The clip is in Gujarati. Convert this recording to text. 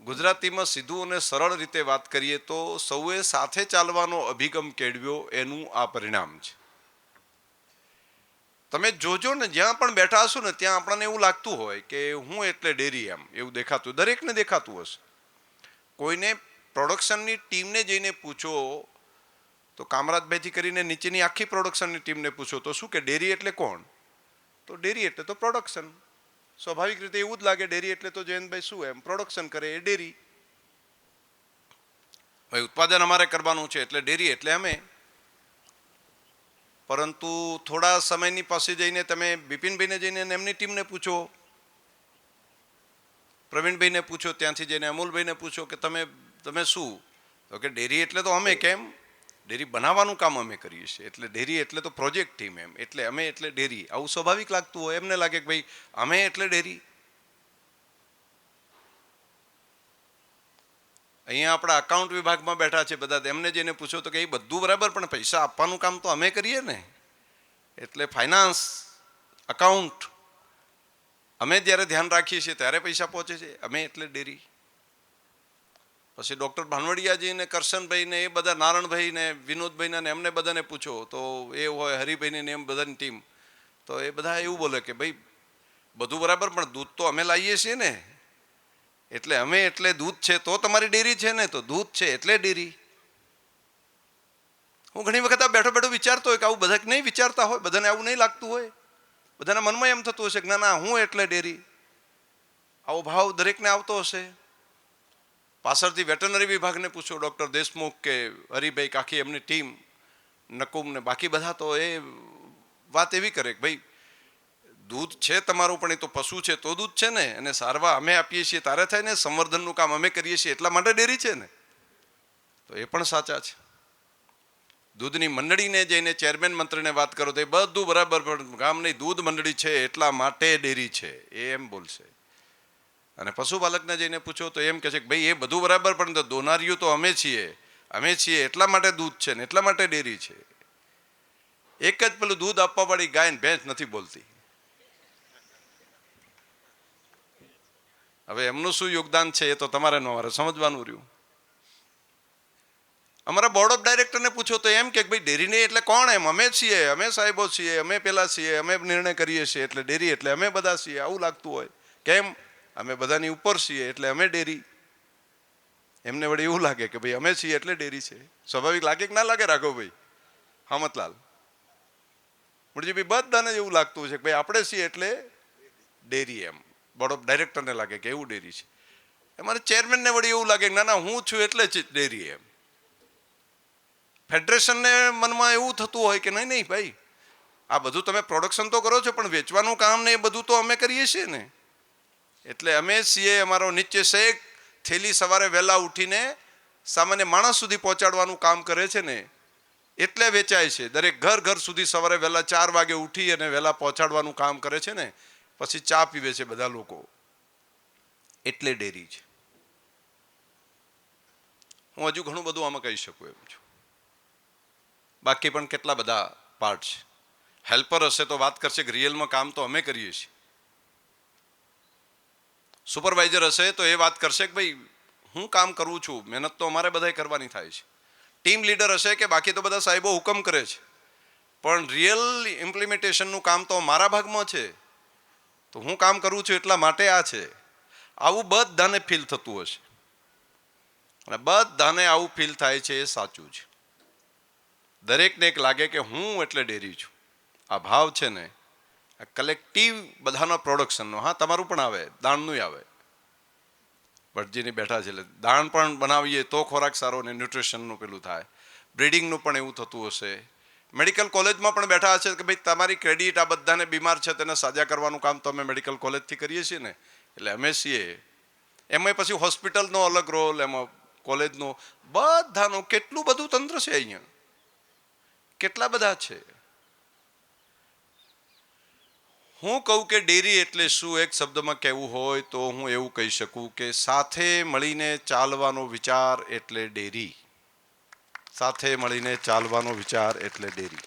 ગુજરાતીમાં સીધું અને સરળ રીતે વાત કરીએ તો સૌએ સાથે ચાલવાનો અભિગમ કેળવ્યો એનું આ પરિણામ છે. તમે જોજો ને, જ્યાં પણ બેઠા હશો ને ત્યાં આપણને એવું લાગતું હોય કે હું એટલે ડેરી, એમ એવું દેખાતું, દરેકને દેખાતું હશે. કોઈને પ્રોડક્શનની ટીમને જઈને પૂછો તો કામરાજભાઈથી કરીને નીચેની આખી પ્રોડક્શનની ટીમને પૂછો તો શું કે ડેરી એટલે કોણ? તો ડેરી એટલે તો પ્રોડક્શન. સ્વાભાવિક રીતે એવું જ લાગે, ડેરી એટલે તો જયંતભાઈ શું એમ પ્રોડક્શન કરે એ ડેરી. ભાઈ ઉત્પાદન અમારે કરવાનું છે એટલે ડેરી એટલે અમે. પરંતુ થોડા સમયની પાસે જઈને તમે બિપિનભાઈને જઈને એમની ટીમને પૂછો, પ્રવીણભાઈને પૂછો, ત્યાંથી જઈને અમૂલભાઈને પૂછો કે તમે શું? તો કે ડેરી એટલે તો અમે. કેમ? ડેરી બનાવવાનું કામ અમે કરીએ છીએ એટલે ડેરી એટલે તો પ્રોજેક્ટ ટીમ, એમ એટલે અમે એટલે ડેરી. આવું સ્વાભાવિક લાગતું હોય, એમને લાગે કે ભાઈ અમે એટલે ડેરી. અહીંયા આપણા અકાઉન્ટ વિભાગમાં બેઠા છે બધા, એમને જઈને પૂછો તો કે એ બધું બરાબર, પણ પૈસા આપવાનું કામ તો અમે કરીએ ને, એટલે ફાઇનાન્સ, અકાઉન્ટ અમે જ્યારે ધ્યાન રાખીએ છીએ ત્યારે પૈસા પહોંચે છે, અમે એટલે ડેરી. પછી ડૉક્ટર ભાનવડિયાજી ને કરશનભાઈ ને એ બધા, નારણભાઈ ને વિનોદભાઈ ને એમને બધાને પૂછો તો એ હોય હરિભાઈ ને એમ બધાની ટીમ, તો એ બધા એવું બોલે કે ભાઈ બધું બરાબર પણ દૂધ તો અમે લાવીએ છીએ ને, એટલે અમે એટલે દૂધ છે તો તમારી ડેરી છે ને, તો દૂધ છે એટલે ડેરી. હું ઘણી વખત બેઠો બેઠો વિચારતો હોય કે આવું બધા નહીં વિચારતા હોય, બધાને આવું નહીં લાગતું હોય, બધાના મનમાં એમ થતું હશે કે ના ના હું એટલે ડેરી. આવો ભાવ દરેકને આવતો હશે. પાછળથી વેટરનરી વિભાગને પૂછો, ડૉક્ટર દેશમુખ કે હરિભાઈ, આખી એમની ટીમ, નકુમ ને બાકી બધા, તો એ વાત એવી કરે કે ભાઈ દૂધ છે તમારું પણ એ તો પશુ છે તો દૂધ છે ને, અને સારવાર અમે આપીએ છીએ તારે થાય ને, સંવર્ધનનું કામ અમે કરીએ છીએ એટલા માટે ડેરી છે ને. તો એ પણ સાચા છે. દૂધની મંડળીને જઈને ચેરમેન મંત્રીને વાત કરો તો એ બધું બરાબર, પણ ગામની દૂધ મંડળી છે એટલા માટે ડેરી છે એ એમ બોલશે. અને પશુપાલકને જઈને પૂછો તો એમ કહે છે કે ભાઈ એ બધું બરાબર, પણ દોનારીઓ તો અમે છીએ એટલા માટે દૂધ છે ને એટલા માટે ડેરી છે. એક જ પેલું દૂધ આપવા વાળી ગાય ને ભેંસ નથી બોલતી. હવે એમનું શું યોગદાન છે એ તો તમારે અમારે સમજવાનું રહ્યું. અમારા બોર્ડ ઓફ ડાયરેક્ટરને પૂછો તો એમ કે ભાઈ ડેરીને એટલે કોણ? એમ અમે છીએ, અમે સાહેબો છીએ, અમે પેલા છીએ, અમે નિર્ણય કરીએ છીએ એટલે ડેરી એટલે અમે બધા છીએ. આવું લાગતું હોય. કેમ? અમે બધાની ઉપર છીએ એટલે અમે ડેરી. એમને વળી એવું લાગે કે ભાઈ અમે છીએ એટલે ડેરી છે. સ્વાભાવિક લાગે કે ના લાગે રાઘવભાઈ, હામતલાલ, મુરજીભાઈ, બધાને એવું લાગતું છે કે ભાઈ આપણે છીએ એટલે ડેરી. એમ બોર્ડ ઓફ ડાયરેક્ટરને લાગે કે એવું ડેરી છે. અમારે ચેરમેનને વળી એવું લાગે કે ના ના હું છું એટલે જ ડેરી. એમ ફેડરેશનને મનમાં એવું થતું હોય કે નહીં નહીં ભાઈ આ બધું તમે પ્રોડક્શન તો કરો છો પણ વેચવાનું કામ ને એ બધું તો અમે કરીએ છીએ ને, એટલે અમે છીએ. અમારો નીચે શેક થેલી સવારે વહેલા ઉઠીને સામાન્ય માણસ સુધી પહોંચાડવાનું કામ કરે છે ને, એટલે વેચાય છે. દરેક ઘર સુધી સવારે વહેલા 4 વાગે ઉઠી અને વહેલા પહોંચાડવાનું કામ કરે છે ને, પછી ચા પીવે છે બધા લોકો, એટલે ડેરી છે. હું હજુ ઘણું બધું આમાં કહી શકું એમ છું. બાકી પણ કેટલા બધા પાર્ટ છે. હેલ્પર હશે તો વાત કરશે કે રિયલમાં કામ તો અમે કરીએ છીએ. સુપરવાઇઝર હશે તો એ વાત કરશે કે ભાઈ હું કામ કરું છું, મહેનત તો અમારે બધાય કરવાની થાય છે. ટીમ લીડર હશે કે બાકી તો બધા સાહેબો હુકમ કરે છે, પણ રિયલ ઇમ્પ્લિમેન્ટેશનનું કામ તો મારા ભાગમાં છે, તો હું કામ કરું છું એટલા માટે આ છે. આવું બધાને ફીલ થતું હશે, અને બધાને આવું ફીલ થાય છે એ સાચું છે. દરેકને એક લાગે કે હું એટલે ડેરી છું. આ ભાવ છે ને કલેક્ટિવ બધાનો પ્રોડક્શનનો. હા, તમારું પણ આવે, દાણનું આવે. ભટજીની બેઠા છે એટલે દાણ પણ બનાવીએ તો ખોરાક સારો ને ન્યુટ્રિશનનું પેલું થાય. બ્રીડિંગનું પણ એવું થતું હશે. મેડિકલ કોલેજમાં પણ બેઠા હશે કે ભાઈ તમારી ક્રેડિટ આ બધાને બીમાર છે તેને સાજા કરવાનું કામ તો અમે મેડિકલ કોલેજથી કરીએ છીએ ને, એટલે અમે છીએ. એમાં પછી હોસ્પિટલનો અલગ રોલ, એમાં કોલેજનો, બધાનું કેટલું બધું તંત્ર છે અહીંયા, કેટલા બધા છે. હું કહું કે ડેરી એટલે શું, એક શબ્દમાં કહેવું હોય તો હું એવું કહી શકું કે સાથે મળીને ચાલવાનો વિચાર એટલે ડેરી. સાથે મળીને ચાલવાનો વિચાર એટલે ડેરી.